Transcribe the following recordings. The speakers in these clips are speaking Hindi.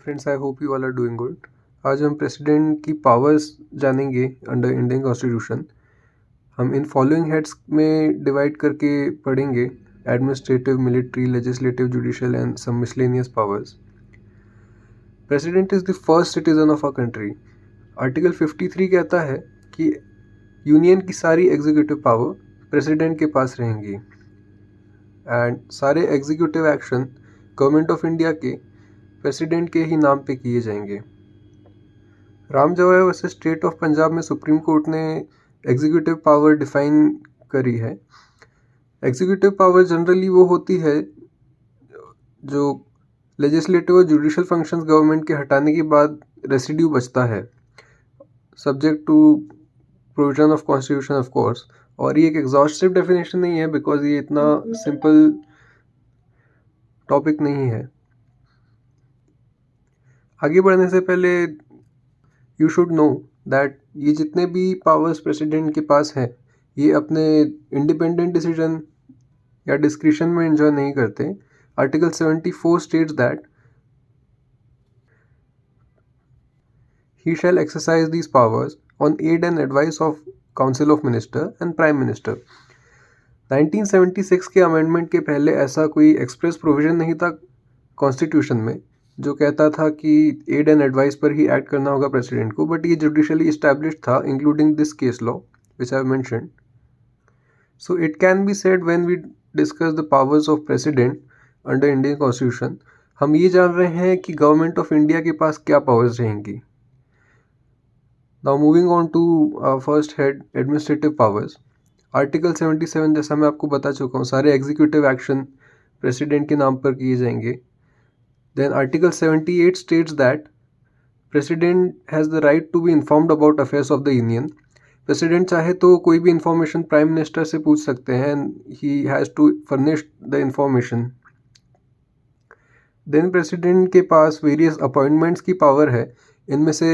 Friends, I hope you all are doing good. आज हम प्रेसिडेंट की पावर्स जानेंगे अंडर इंडियन कॉन्स्टिट्यूशन। हम इन फॉलोइंग हेड्स में डिवाइड करके पढ़ेंगे: administrative, military, legislative, judicial and some miscellaneous powers. President is the first citizen of our country. Article 53 कहता है कि यूनियन की सारी एग्जीक्यूटिव पावर प्रेसिडेंट के पास रहेंगी एंड सारे executive action government of India के प्रेसिडेंट के ही नाम पे किए जाएंगे। Ram Jawaya versus state of Punjab में सुप्रीम कोर्ट ने एग्जीक्यूटिव पावर डिफाइन करी है। एग्जीक्यूटिव पावर जनरली वो होती है जो लेजिस्लेटिव और जुडिशियल फंक्शंस गवर्नमेंट के हटाने के बाद रेसिड्यू बचता है, subject to provision of constitution of course. और ये एक एग्जॉस्टिव डेफिनेशन नहीं है बिकॉज ये इतना सिंपल टॉपिक नहीं है। आगे बढ़ने से पहले यू शुड नो दैट ये जितने भी पावर्स प्रेसिडेंट के पास हैं ये अपने इंडिपेंडेंट डिसीजन या डिस्क्रिशन में एंजॉय नहीं करते। Article 74 states that he shall exercise these powers on aid and advice of council of minister and prime minister। 1976 के अमेंडमेंट के पहले ऐसा कोई एक्सप्रेस प्रोविजन नहीं था कॉन्स्टिट्यूशन में जो कहता था कि एड एंड एडवाइस पर ही एक्ट करना होगा प्रेसिडेंट को, बट ये जुडिशियली इस्टेब्लिश्ड था including this case law which I have mentioned. So it can be said when we discuss the powers of president under Indian constitution, हम ये जान रहे हैं कि गवर्नमेंट ऑफ इंडिया के पास क्या पावर्स रहेंगी। Now moving on to first head, administrative powers। Article 77 जैसा मैं आपको बता चुका हूँ, सारे एग्जीक्यूटिव एक्शन प्रेसिडेंट के नाम पर किए जाएंगे। Then article 78 states that president has the right to be informed about affairs of the union. President चाहे तो कोई भी इंफॉर्मेशन प्राइम मिनिस्टर से पूछ सकते हैं and he has to furnish the information. Then president के पास वेरियस अपॉइंटमेंट्स की पावर है। इनमें से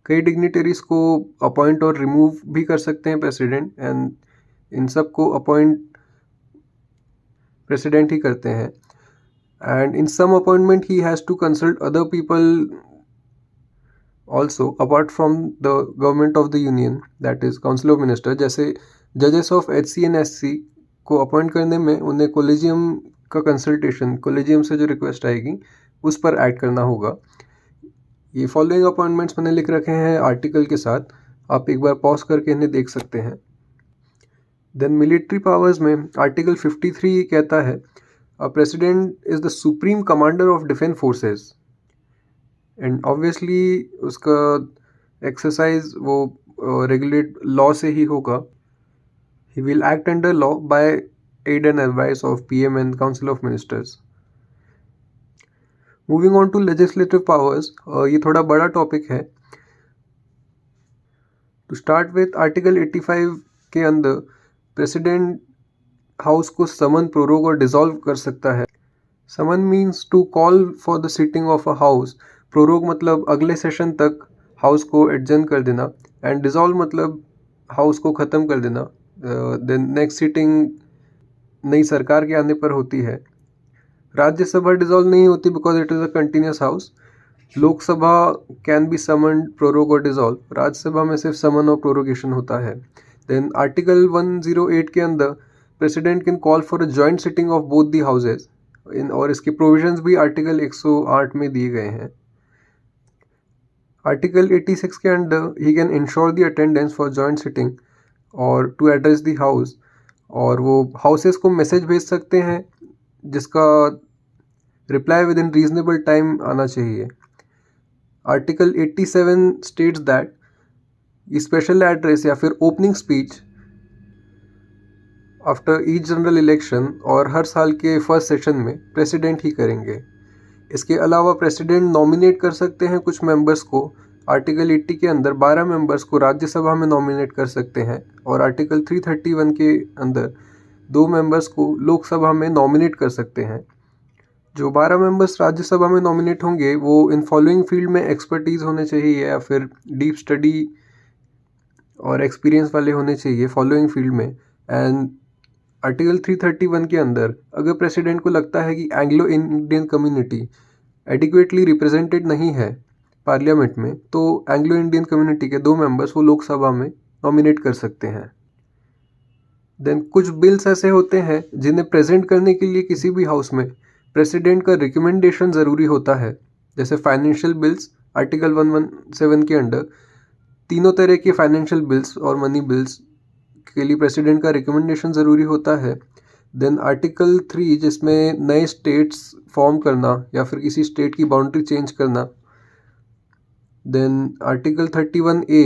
कई डिग्निटरीज को अपॉइंट और रिमूव भी कर सकते हैं प्रेसिडेंट, एंड इन सब को अपॉइंट प्रेसिडेंट ही करते हैं। And in some appointment he has to consult other people also apart from the government of the union, that is council of minister. जैसे जजेस ऑफ HC एंड SC को अपॉइंट करने में उन्हें कोलेजियम का कंसल्टेशन, कोलेजियम से जो रिक्वेस्ट आएगी उस पर एक्ट करना होगा। ये फॉलोइंग अपॉइंटमेंट्स मैंने लिख रखे हैं आर्टिकल के साथ, आप एक बार पॉज करके इन्हें देख सकते हैं। देन मिलिट्री पावर्स में आर्टिकल 53 कहता है president is the supreme commander of defence forces and obviously उसका एक्सरसाइज वो रेगुलेट लॉ से ही होगा। He will act under law by aid and advice of PM and council of ministers. Moving on to legislative powers, ये थोड़ा बड़ा टॉपिक है। टू स्टार्ट विथ आर्टिकल 85 के अंदर प्रेसिडेंट हाउस को समन, प्रोरोग और डिसॉल्व कर सकता है। Summon means to call for the sitting of a house, prorogue मतलब अगले सेशन तक हाउस को एडजर्न कर देना, एंड डिसॉल्व मतलब हाउस को ख़त्म कर देना। देन नेक्स्ट सिटिंग नई सरकार के आने पर होती है। राज्यसभा डिसॉल्व नहीं होती because it is a continuous house. Lok Sabha can be summoned, prorogue और डिसॉल्व। राज्यसभा में सिर्फ समन और प्रोरोगेशन होता है। देन आर्टिकल 108 के अंदर president can call for a joint sitting of both the houses, और इसके प्रोविजंस भी आर्टिकल 108 में दिए गए हैं। आर्टिकल 86 के under he can ensure the attendance for joint sitting और टू एड्रेस द हाउस, और वो हाउसेस को मैसेज भेज सकते हैं जिसका reply with in reasonable time आना चाहिए। आर्टिकल 87 स्टेट्स दैट ये स्पेशल एड्रेस या फिर opening speech after each general election और हर साल के फर्स्ट सेशन में प्रेसिडेंट ही करेंगे। इसके अलावा प्रेसिडेंट नॉमिनेट कर सकते हैं कुछ मेंबर्स को। आर्टिकल 80 के अंदर 12 मेंबर्स को राज्यसभा में नॉमिनेट कर सकते हैं, और आर्टिकल 331 के अंदर 2 मेंबर्स को लोकसभा में नॉमिनेट कर सकते हैं। जो 12 मेंबर्स राज्यसभा में नॉमिनेट होंगे वो इन फॉलोइंग फील्ड में एक्सपर्टीज़ होने चाहिए या फिर डीप स्टडी और एक्सपीरियंस वाले होने चाहिए फॉलोइंग फील्ड में। एंड आर्टिकल 331 के अंदर अगर प्रेसिडेंट को लगता है कि Anglo Indian community adequately represented नहीं है पार्लियामेंट में, तो एंग्लो इंडियन कम्युनिटी के 2 मेंबर्स वो लोकसभा में नॉमिनेट कर सकते हैं। देन कुछ बिल्स ऐसे होते हैं जिन्हें प्रेजेंट करने के लिए किसी भी हाउस में प्रेसिडेंट का रिकमेंडेशन ज़रूरी होता है। जैसे फाइनेंशियल बिल्स आर्टिकल 117 के अंडर तीनों तरह के फाइनेंशियल बिल्स और मनी बिल्स के लिए प्रेसिडेंट का रिकमेंडेशन ज़रूरी होता है। देन आर्टिकल 3 जिसमें नए स्टेट्स फॉर्म करना या फिर किसी स्टेट की बाउंड्री चेंज करना। देन आर्टिकल 31A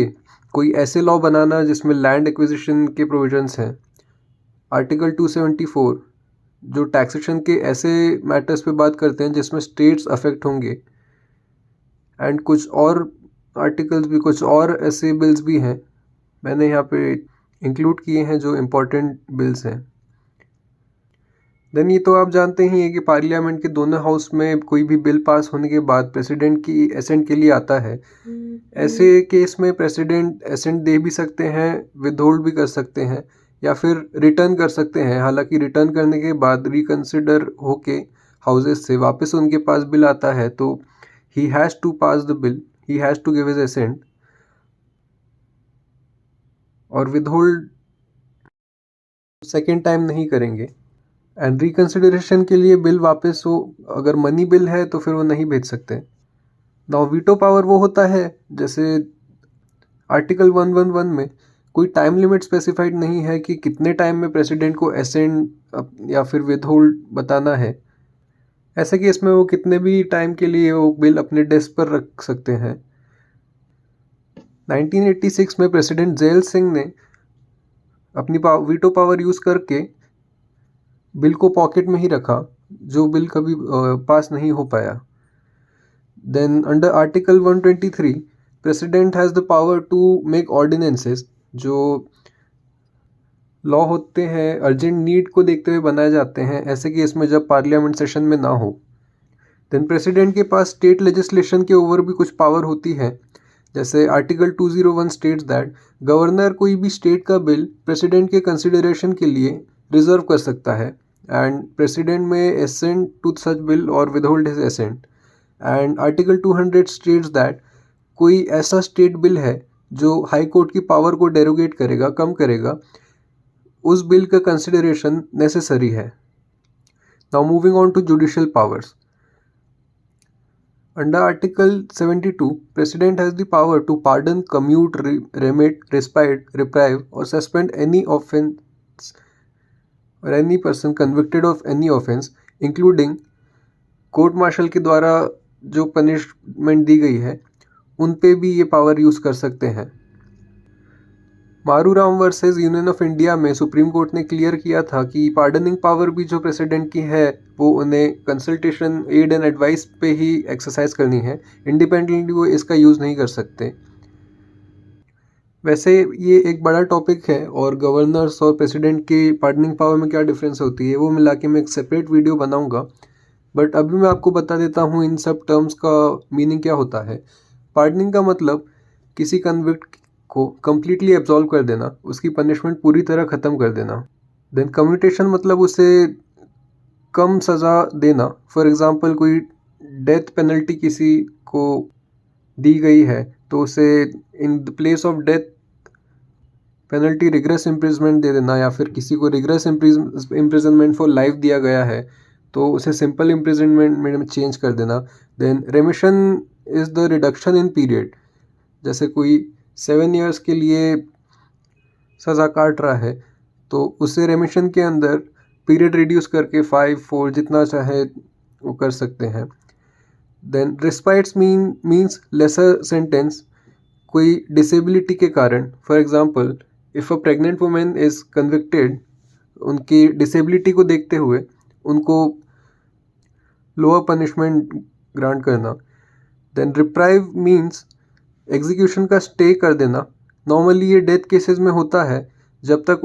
कोई ऐसे लॉ बनाना जिसमें लैंड एक्विजिशन के प्रोविजंस हैं। आर्टिकल 274 जो टैक्सेशन के ऐसे मैटर्स पे बात करते हैं जिसमें स्टेट्स अफेक्ट होंगे। एंड कुछ और आर्टिकल्स भी, कुछ और ऐसे बिल्स भी हैं मैंने यहाँ पे इंक्लूड किए हैं जो इम्पोर्टेंट बिल्स हैं। देन ये तो आप जानते ही हैं कि पार्लियामेंट के दोनों हाउस में कोई भी बिल पास होने के बाद प्रेसिडेंट की एसेंट के लिए आता है। ऐसे केस में प्रेसिडेंट एसेंट दे भी सकते हैं, विदहोल्ड भी कर सकते हैं या फिर रिटर्न कर सकते हैं। हालांकि रिटर्न करने के बाद रिकंसिडर होके हाउसेस से वापस उनके पास बिल आता है तो he has to pass the bill, he has to give his assent और विदहोल्ड सेकेंड टाइम नहीं करेंगे। एंड रिकंसिडरेशन के लिए बिल वापस हो, अगर मनी बिल है तो फिर वो नहीं भेज सकते। नाउ वीटो पावर वो होता है जैसे आर्टिकल 111 में कोई टाइम लिमिट स्पेसिफाइड नहीं है कि कितने टाइम में प्रेसिडेंट को एसेंट या फिर विदहोल्ड बताना है। ऐसे केस में वो कितने भी टाइम के लिए वो बिल अपने डेस्क पर रख सकते हैं। 1986 में प्रेसिडेंट जेल सिंह ने अपनी वीटो पावर यूज़ करके बिल को पॉकेट में ही रखा, जो बिल कभी पास नहीं हो पाया। Then under article 123 president has the power to make ordinances जो लॉ होते हैं अर्जेंट नीड को देखते हुए बनाए जाते हैं, ऐसे केस में जब पार्लियामेंट सेशन में ना हो। देन प्रेसिडेंट के पास स्टेट लेजिस्लेशन के ओवर भी कुछ पावर होती है। जैसे आर्टिकल 201 स्टेट्स दैट गवर्नर कोई भी स्टेट का बिल प्रेसिडेंट के कंसिडरेशन के लिए रिजर्व कर सकता है and president may assent to such bill और withhold his assent. And article 200 states that कोई ऐसा स्टेट बिल है जो हाई कोर्ट की पावर को डेरोगेट करेगा, कम करेगा, उस बिल का कंसिडरेशन नेसेसरी है। Now moving on to judicial powers. Under Article 72, President has the power to pardon, commute, remit, respite, reprieve, or suspend any offence or any person convicted of any offence, including court martial के द्वारा जो पनिशमेंट दी गई है उन पे भी ये पावर यूज़ कर सकते हैं। मारूराम वर्सेस यूनियन ऑफ इंडिया में सुप्रीम कोर्ट ने क्लियर किया था कि पार्डनिंग पावर भी जो प्रेसिडेंट की है वो उन्हें कंसल्टेशन, एड एंड एडवाइस पे ही एक्सरसाइज करनी है, इंडिपेंडेंटली वो इसका यूज़ नहीं कर सकते। वैसे ये एक बड़ा टॉपिक है और गवर्नर्स और प्रेसिडेंट की पार्डनिंग पावर में क्या डिफरेंस होती है वो मिला के मैं एक सेपरेट वीडियो बनाऊंगा, बट अभी मैं आपको बता देता हूँ इन सब टर्म्स का मीनिंग क्या होता है। पार्डनिंग का मतलब किसी कन्विक्ट को कम्प्लीटली एब्जॉल्व कर देना, उसकी पनिशमेंट पूरी तरह ख़त्म कर देना। देन कम्यूटेशन मतलब उसे कम सज़ा देना। फॉर एग्ज़ाम्पल कोई डेथ पेनल्टी किसी को दी गई है तो उसे in the place of death penalty rigorous imprisonment दे देना, या फिर किसी को रिग्रेस इम्प्रिजनमेंट फॉर लाइफ दिया गया है तो उसे सिंपल इम्प्रिजनमेंट में चेंज कर देना। Then remission is the reduction in period. जैसे कोई 7 ईयर्स के लिए सज़ा काट रहा है तो उसे रेमिशन के अंदर पीरियड रिड्यूस करके 5, 4 जितना चाहे वो कर सकते हैं। Then respites means lesser sentence कोई डिसेबिलिटी के कारण। For example if a pregnant women is convicted, उनकी डिसेबिलिटी को देखते हुए उनको लोअर पनिशमेंट ग्रांट करना। देन रिप्राइव मीन्स एग्जीक्यूशन का स्टे कर देना। नॉर्मली ये डेथ केसेस में होता है जब तक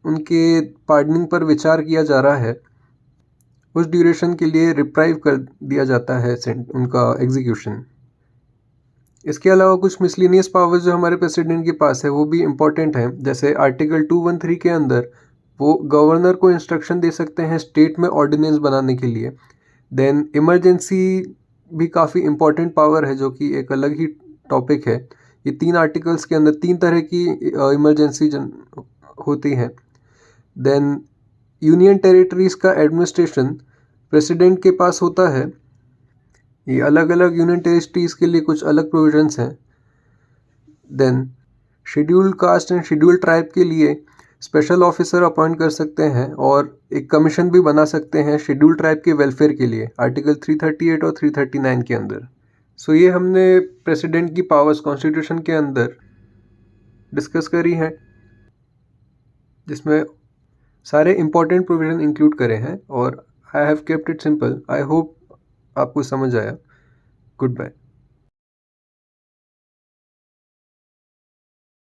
उनके पार्डनिंग पर विचार किया जा रहा है, उस ड्यूरेशन के लिए रिप्राइव कर दिया जाता है उनका एग्जीक्यूशन। इसके अलावा कुछ मिसलिनियस पावर्स जो हमारे प्रेसिडेंट के पास है वो भी इम्पॉर्टेंट हैं। जैसे आर्टिकल 213 के अंदर वो गवर्नर को इंस्ट्रक्शन दे सकते हैं स्टेट में ऑर्डिनेंस बनाने के लिए। देन इमरजेंसी भी काफ़ी इम्पोर्टेंट पावर है, जो कि एक अलग ही टॉपिक है। ये 3 आर्टिकल्स के अंदर 3 तरह की इमरजेंसी होती हैं। देन यूनियन टेरिटरीज़ का एडमिनिस्ट्रेशन प्रेसिडेंट के पास होता है। ये अलग-अलग यूनियन टेरिटरीज़ के लिए कुछ अलग प्रोविजंस हैं। Then scheduled caste and scheduled tribe के लिए स्पेशल ऑफिसर अपॉइंट कर सकते हैं और एक कमीशन भी बना सकते हैं शेड्यूल्ड ट्राइब के वेलफेयर के लिए, आर्टिकल 338 और 339 के अंदर। सो ये हमने प्रेसिडेंट की पावर्स कॉन्स्टिट्यूशन के अंदर डिस्कस करी हैं, जिसमें सारे इंपॉर्टेंट प्रोविजन इंक्लूड करे हैं और I have kept it simple. I hope आपको समझ आया। Good bye.